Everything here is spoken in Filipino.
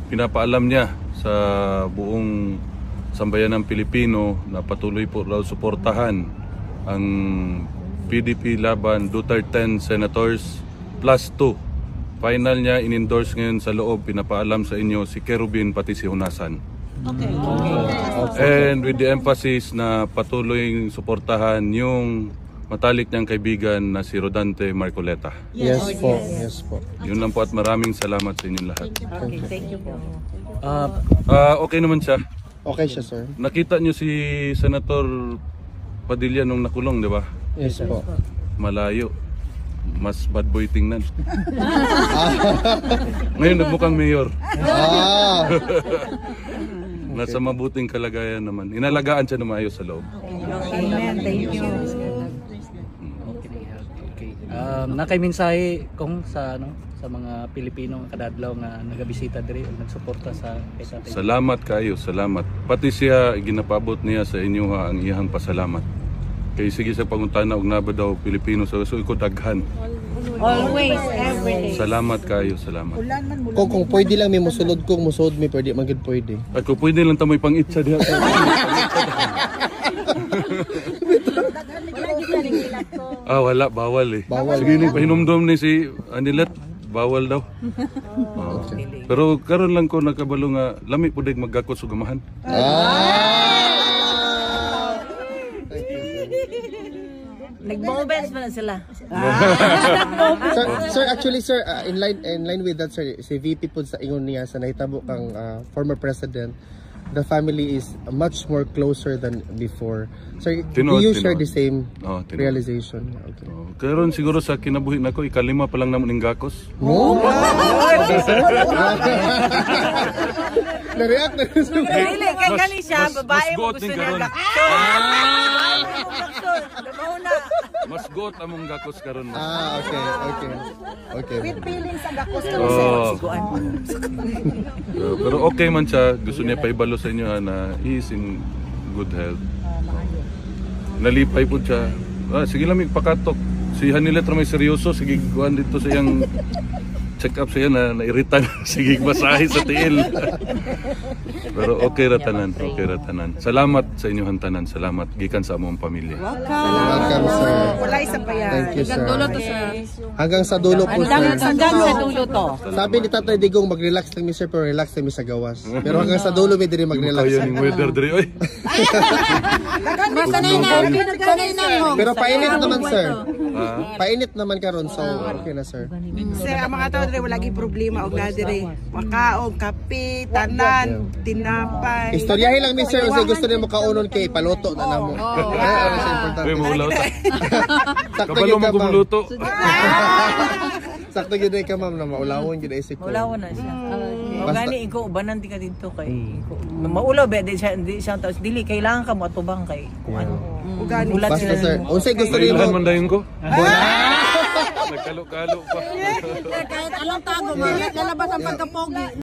pinapaalam niya sa buong sambayan ng Pilipino na patuloy po raw suportahan ang PDP laban Duterte Senators plus 2. Final niya in-endorse ngayon sa loob, pinapaalam sa inyo si Kerubin pati si Hunasan. Okay. And with the emphasis na patuloy suportahan yung matalik niyang kaibigan na si Rodante Marcoleta. Yes po, yes po. Yun lang po at maraming salamat sa inyong lahat. Okay, thank you po. Okay naman siya. Okay siya, sir. Nakita niyo si Senator Padilla nung nakulong, di ba? Yes po. Malayo. Mas bad boy tingnan. Ngayon nagmukhang mayor. Nasa mabuting kalagayan naman. Inalagaan siya na maayos sa loob. Amen, thank you. Okay. Nakay-mensahe kung sa mga Pilipino kadadlaw nga nagabisita diri ug nagsuporta sa kay Tatay. Salamat kayo, salamat. Pati siya ginapabot niya sa inyo ang iyang pasalamat. Kay sige sa pangutana og naba daw Pilipino sa so iko daghan. Always, every day. Salamat kayo, salamat. Kung pwede lang may musulod kong musod may pwede magid pwede. At kung pwede lang tamoy pang-itsa diha. Wala, bawal eh. Bawal. Sige ni pahinomdom ni si Anilet, bawal daw. Pero karon lang ko nakabalo nga lami pud maggakot sa gamahan. Nag-moments pa na sila. Sir, actually sir, in line with that sir, si VP po sa ingon niya sa nahitabo kang former president, the family is much more closer than before. Sir, do you share the same realization? Okay. Karon siguro sa kinabuhi nako ikalima pa lang namon ning gakos. Na-react na sir. Dili kay kani siya babae mo gusto niya. Mas got among gakos karon. Okay. With feelings ang gakos karon siguan. Pero okay man siya, gusto niya paibalo sa inyo na he is in good health. Nalipay po siya. Sige lang pakatok. Si Hanilet may seryoso, sige kuan dito sa iyang check up siya na nairitan. Sige masahe sa tiil. Pero okay ra tanan, okay ra tanan. Salamat sa inyong tanan, salamat gikan sa among pamilya. Welcome sir. Wala isa pa yan. Thank you sir. Dulo to sir. Hanggang sa dulo po sir. Hanggang sa dulo to. Sabi ni Tatay Digong mag-relax lang mi sir pero relax lang mi sa gawas. Pero hanggang sa dulo mi diri mag-relax. Kayo ning weather diri oy. Pero painit naman sir. Painit naman karon so okay na sir. Sir, ang mga tao diri wala gi problema og na diri. Makaog, kape, tanan, tinapay. Istoryahin lang mi sir kasi gusto nimo kaunon kay paluto na namo. Ano sa importante. Uy, maulaw ta. Sakto Kabalo gyud mo ka ma'am. gumluto. Sakto gyud ka ma'am na maulawon gyud isip ko. Maulaw na siya. O gani iko ubanan ti ka dito kay maulaw ba di siya taos dili kailangan ka mo atubang kay kung ano. Ugani. Basta sir. Unsay gusto Ilan nimo? man dayon ko? Nagkalo-kalo pa. Kahit anong tago mo, lalabas ang pagkapogi.